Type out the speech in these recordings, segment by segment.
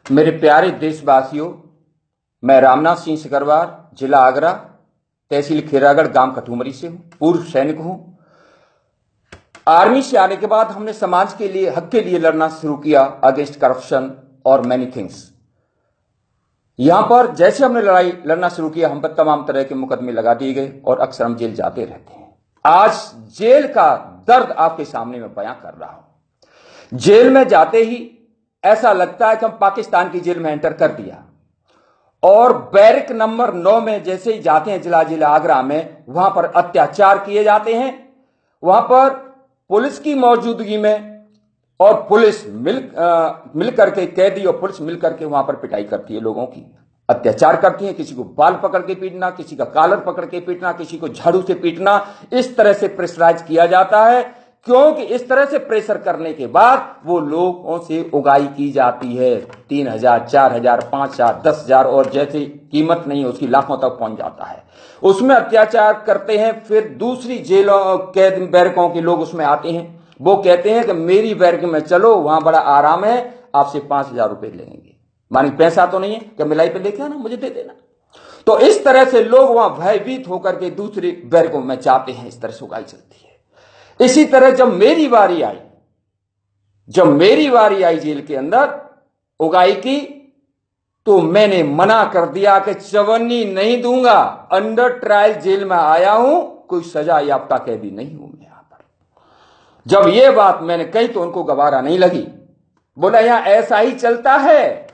मेरे प्यारे देशवासियों, मैं रामनाथ सिंह सिकरवार, जिला आगरा, तहसील खैरागढ़, गांव कठुमरी से हूं। पूर्व सैनिक हूं। आर्मी से आने के बाद हमने समाज के लिए, हक के लिए लड़ना शुरू किया, अगेंस्ट करप्शन और मैनी थिंग्स। यहां पर जैसे हमने लड़ना शुरू किया, हम पर तमाम तरह के मुकदमे लगा दिए गए और अक्सर हम जेल जाते रहते हैं। आज जेल का दर्द आपके सामने मैं बयां कर रहा हूं। जेल में जाते ही ऐसा लगता है कि हम पाकिस्तान की जेल में एंटर कर दिया। और बैरक नंबर 9 में जैसे ही जाते हैं, जिला आगरा में, वहां पर अत्याचार किए जाते हैं। वहां पर पुलिस की मौजूदगी में और पुलिस मिल करके, कैदी और पुलिस मिल करके वहां पर पिटाई करती है, लोगों की अत्याचार करती है। किसी को बाल पकड़ के पीटना, किसी का कॉलर पकड़ के पीटना, किसी को झाड़ू से पीटना, इस तरह से प्रेशराइज किया जाता है। क्योंकि इस तरह से प्रेशर करने के बाद वो लोगों से उगाई की जाती है। 3,000, 4,000, 5,000, 10,000 और जैसे कीमत नहीं है उसकी लाखों तक पहुंच जाता है। उसमें अत्याचार करते हैं। फिर दूसरी जेलों, कैद बैरकों के लोग उसमें आते हैं। वो कहते हैं कि मेरी बैरक में चलो, वहां बड़ा आराम है, आपसे 5,000 रुपए लेंगे। मानी पैसा तो नहीं है कि मिलाई पे लेके आना, मुझे दे देना। तो इस तरह से लोग वहां भयभीत होकर के दूसरी बैरकों में जाते हैं। इस तरह से उगाई चलती है। इसी तरह जब मेरी बारी आई जेल के अंदर उगाई की, तो मैंने मना कर दिया कि चवन्नी नहीं दूंगा। अंडर ट्रायल जेल में आया हूं, कोई सजा याफ्ता कैदी नहीं हूं मैं यहां पर। जब यह बात मैंने कही तो उनको गवारा नहीं लगी। बोला यहां ऐसा ही चलता है।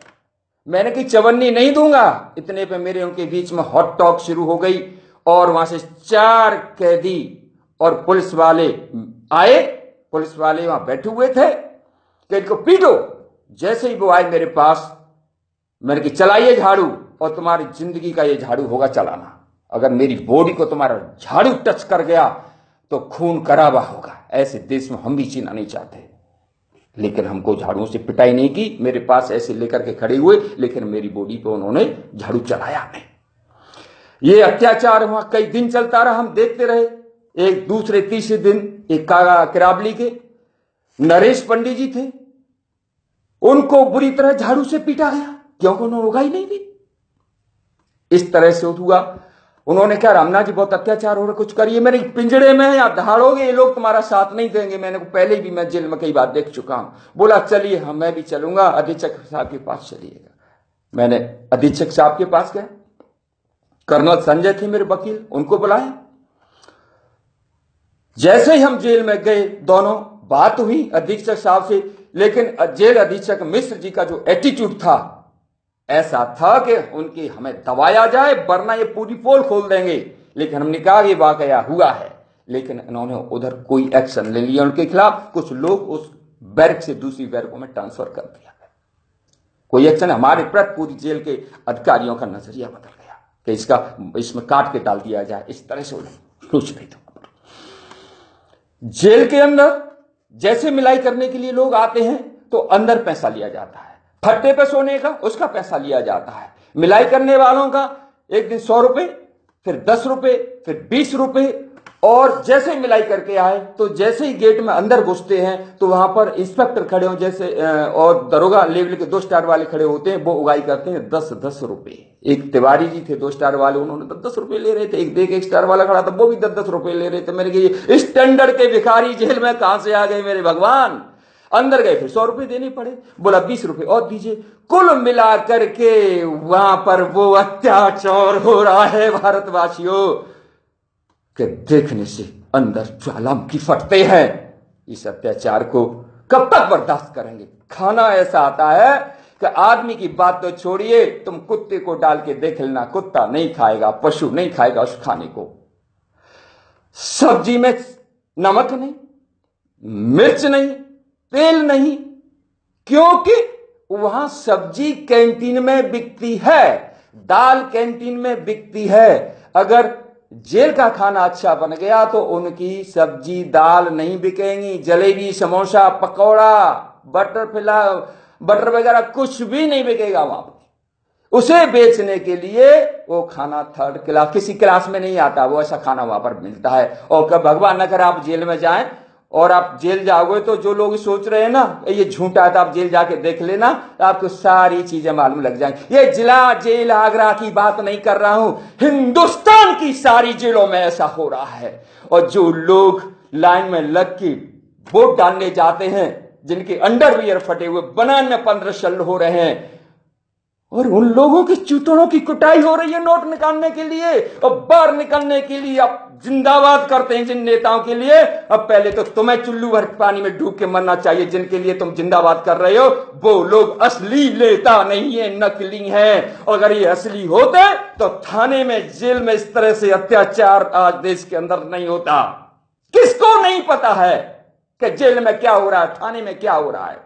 मैंने कही चवन्नी नहीं दूंगा। इतने पे मेरे उनके बीच में हॉट टॉक शुरू हो गई और वहां से 4 कैदी और पुलिस वाले आए। पुलिस वाले वहां बैठे हुए थे कि इनको पीटो। जैसे ही वो आए मेरे पास, मैंने कहा चलाइए झाड़ू, और तुम्हारी जिंदगी का ये झाड़ू होगा चलाना। अगर मेरी बॉडी को तुम्हारा झाड़ू टच कर गया तो खून खराबा होगा। ऐसे देश में हम भी जीना नहीं चाहते। लेकिन हमको झाड़ुओं से पिटाई नहीं की। मेरे पास ऐसे लेकर के खड़े हुए, लेकिन मेरी बॉडी पे उन्होंने झाड़ू चलाया नहीं। ये अत्याचार वहां कई दिन चलता रहा, हम देखते रहे। एक दूसरे तीसरे दिन एक किरावली के नरेश पंडित जी थे, उनको बुरी तरह झाड़ू से पीटा गया क्योंकि उन्होंने उगाई नहीं दी। इस तरह से हुआ। उन्होंने कहा रामनाथ जी बहुत अत्याचार हो रहा, कुछ करिए। मेरे पिंजड़े में या दहाड़ोगे, ये लोग तुम्हारा साथ नहीं देंगे। मैंने पहले भी मैं जेल में कई बार देख चुका हूं। बोला चलिए हम, मैं भी चलूंगा, अधीक्षक साहब के पास चलिएगा। मैंने अधीक्षक साहब के पास गया। कर्नल संजय थे मेरे वकील, उनको बुलाया। जैसे ही हम जेल में गए, दोनों बात हुई अधीक्षक साहब से। लेकिन जेल अधीक्षक मिश्र जी का जो एटीट्यूड था, ऐसा था कि उनकी हमें दबाया जाए वरना ये पूरी पोल खोल देंगे। लेकिन हमने कहा ये वाकया हुआ है, लेकिन इन्होंने उधर कोई एक्शन ले लिया उनके खिलाफ। कुछ लोग उस बैरक से दूसरी बैरकों में ट्रांसफर कर दिया। कोई एक्शन, हमारे प्रति पूरी जेल के अधिकारियों का नजरिया बदल गया कि इसमें काट के डाल दिया जाए। इस तरह से सोच रही थी। जेल के अंदर जैसे मिलाई करने के लिए लोग आते हैं तो अंदर पैसा लिया जाता है। फट्टे पे सोने का उसका पैसा लिया जाता है। मिलाई करने वालों का एक दिन 100 रुपए, फिर 10 रुपए, फिर 20 रुपए। और जैसे मिलाई करके आए तो जैसे ही गेट में अंदर घुसते हैं तो वहां पर इंस्पेक्टर खड़े हो जैसे, और दरोगा लेवल के 2 स्टार वाले खड़े होते हैं। वो उगाई करते हैं 10-10 रुपए। एक तिवारी जी थे 2 स्टार वाले, उन्होंने 10-10 रुपए ले रहे थे। एक स्टार वाला खड़ा था, वो भी 10-10 रुपए ले रहे थे। मेरे ये स्टैंडर्ड के भिखारी जेल में कहां से आ गए मेरे भगवान। अंदर गए, फिर 100 रुपए देने पड़े। बोला 20 रुपए और दीजिए। कुल मिला करके वहां पर वो अत्याचार हो रहा है भारतवासियों कि देखने से अंदर ज्वालामुखी फटते हैं। इस अत्याचार को कब तक बर्दाश्त करेंगे। खाना ऐसा आता है कि आदमी की बात तो छोड़िए, तुम कुत्ते को डाल के देख लेना, कुत्ता नहीं खाएगा, पशु नहीं खाएगा उस खाने को। सब्जी में नमक नहीं, मिर्च नहीं, तेल नहीं, क्योंकि वहां सब्जी कैंटीन में बिकती है, दाल कैंटीन में बिकती है। अगर जेल का खाना अच्छा बन गया तो उनकी सब्जी दाल नहीं बिकेंगी। जलेबी, समोसा, पकौड़ा, बटर वगैरह कुछ भी नहीं बिकेगा वहां पर। उसे बेचने के लिए वो खाना 3rd क्लास, किसी क्लास में नहीं आता, वो ऐसा खाना वहां पर मिलता है। और कब भगवान न करे आप जेल में जाएं और आप जेल जाओगे तो जो लोग सोच रहे हैं ना ये झूठा है, तो आप जेल जाके देख लेना, आपको सारी चीजें मालूम लग जाएंगी। ये जिला जेल आगरा की बात नहीं कर रहा हूं, हिंदुस्तान की सारी जेलों में ऐसा हो रहा है। और जो लोग लाइन में लग के वोट डालने जाते हैं, जिनके अंडरवियर फटे हुए, बनान में 15 शल हो रहे हैं, और उन लोगों की चूतड़ों की कुटाई हो रही है नोट निकालने के लिए और बाहर निकलने के लिए। आप जिंदाबाद करते हैं जिन नेताओं के लिए, अब पहले तो तुम्हें चुल्लू भर पानी में डूब के मरना चाहिए। जिनके लिए तुम जिंदाबाद कर रहे हो वो लोग असली नेता नहीं है, नकली हैं। अगर ये असली होते तो थाने में, जेल में इस तरह से अत्याचार आज देश के अंदर नहीं होता। किसको नहीं पता है कि जेल में क्या हो रहा है, थाने में क्या हो रहा है?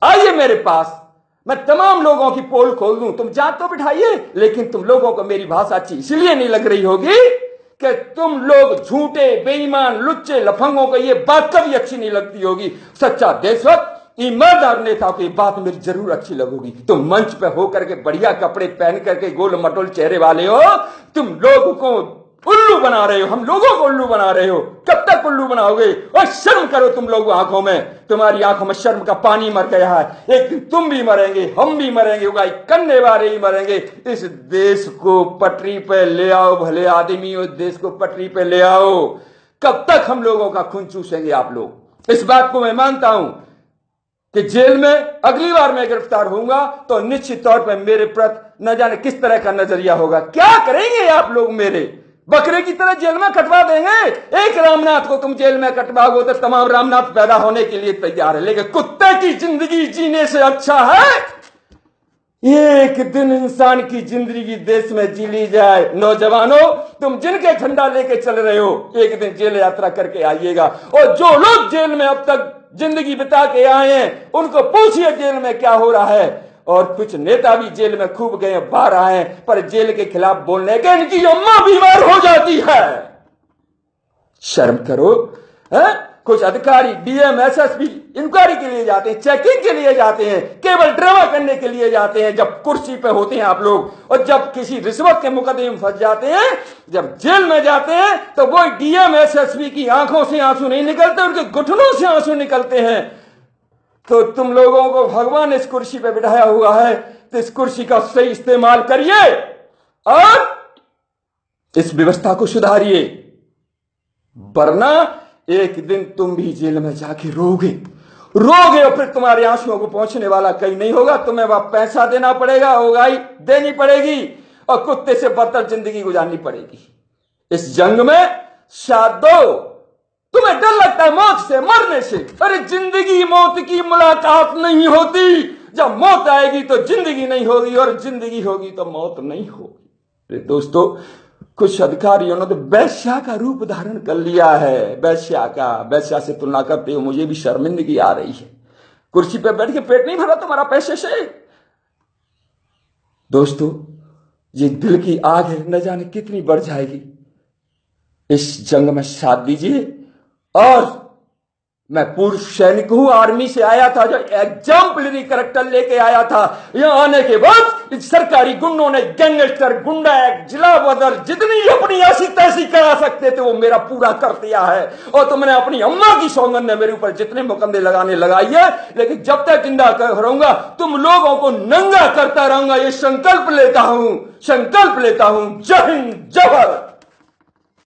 आइए मेरे पास, मैं तमाम लोगों की पोल खोल दूं, तुम जात तो बिठाइए, लेकिन तुम लोगों को मेरी भाषा अच्छी इसलिए नहीं लग रही होगी कि तुम लोग झूठे, बेईमान, लुच्चे, लफंगों को ये बात कभी अच्छी नहीं लगती होगी। सच्चा देशभक्त, ईमानदार नेताओं की बात मेरी जरूर अच्छी लगेगी। तुम मंच पे होकर के बढ़िया कपड़े पहन करके गोल मटोल चेहरे वाले हो, तुम लोगों को उल्लू बना रहे हो, हम लोगों को उल्लू बना रहे हो। कब तक उल्लू बनाओगे? और शर्म करो तुम लोग, आंखों में, तुम्हारी आंखों में शर्म का पानी मर गया है। एक दिन तुम भी मरेंगे, हम भी मरेंगे, उगाई करने वाले ही मरेंगे। इस देश को पटरी पे ले आओ, भले आदमी हो, देश को पटरी पे ले आओ। कब तक हम लोगों का खून चूसेंगे आप लोग? इस बात को मैं मानता हूं कि जेल में अगली बार मैं गिरफ्तार होऊंगा तो निश्चित तौर पर मेरे प्रति न जाने किस तरह का नजरिया होगा। क्या करेंगे आप लोग? मेरे बकरे की तरह जेल में कटवा देंगे। एक रामनाथ को तुम जेल में कटवाओगे तो तमाम रामनाथ पैदा होने के लिए तैयार है, लेकिन कुत्ते की जिंदगी जीने से अच्छा है एक दिन इंसान की जिंदगी देश में जी ली जाए। नौजवानों, तुम जिनके झंडा लेके चल रहे हो, एक दिन जेल यात्रा करके आइएगा। और जो लोग जेल में अब तक जिंदगी बिता के आए हैं, उनको पूछिए जेल में क्या हो रहा है। और कुछ नेता भी जेल में खूब गए, बाहर आए, पर जेल के खिलाफ बोलने के इनकी अम्मा बीमार हो जाती है। शर्म करो। है? कुछ अधिकारी डीएम, एसएसपी इंक्वायरी के लिए जाते हैं, चेकिंग के लिए जाते हैं, केवल ड्रामा करने के लिए जाते हैं जब कुर्सी पे होते हैं आप लोग। और जब किसी रिश्वत के मुकदमे में फंस जाते हैं, जब जेल में जाते हैं, तो वो डीएम एसएसपी की आंखों से आंसू नहीं निकलते, उनके घुटनों से आंसू निकलते हैं। तो तुम लोगों को भगवान इस कुर्सी पे बिठाया हुआ है, तो इस कुर्सी का सही इस्तेमाल करिए और इस व्यवस्था को सुधारिए, वरना एक दिन तुम भी जेल में जाके रोगे और फिर तुम्हारे आंसुओं को पहुंचने वाला कहीं नहीं होगा। तुम्हें वह पैसा देना पड़ेगा, उगाई देनी पड़ेगी और कुत्ते से बदतर जिंदगी गुजारनी पड़ेगी। इस जंग में साथ दो। तुम्हें डर लगता है मौत से, मरने से? अरे जिंदगी मौत की मुलाकात नहीं होती। जब मौत आएगी तो जिंदगी नहीं होगी और जिंदगी होगी तो मौत नहीं होगी। दोस्तों, कुछ अधिकारियों ने तो वैश्या का रूप धारण कर लिया है। वैश्या से तुलना करते हो मुझे भी शर्मिंदगी आ रही है। कुर्सी पे बैठ के पेट नहीं भरा तुम्हारा पैसे से। दोस्तों, ये दिल की आग है, न जाने कितनी बढ़ जाएगी। इस जंग में साथ दीजिए। और मैं पूर्व सैनिक हूं, आर्मी से आया था, जो एग्जाम्पलरी कैरेक्टर लेके आया था। यहां आने के बाद सरकारी गुंडों ने गैंगस्टर, गुंडा एक्ट, जिला बदर, जितनी अपनी ऐसी तैसी करा सकते थे वो मेरा पूरा कर दिया है। और तुमने अपनी अम्मा की सौगंध ने मेरे ऊपर जितने मुकदमे लगाने लगाई है, लेकिन जब तक जिंदा रहूंगा तुम लोगों को नंगा करता रहूंगा। ये संकल्प लेता हूं। जय हिंद, जय भारत।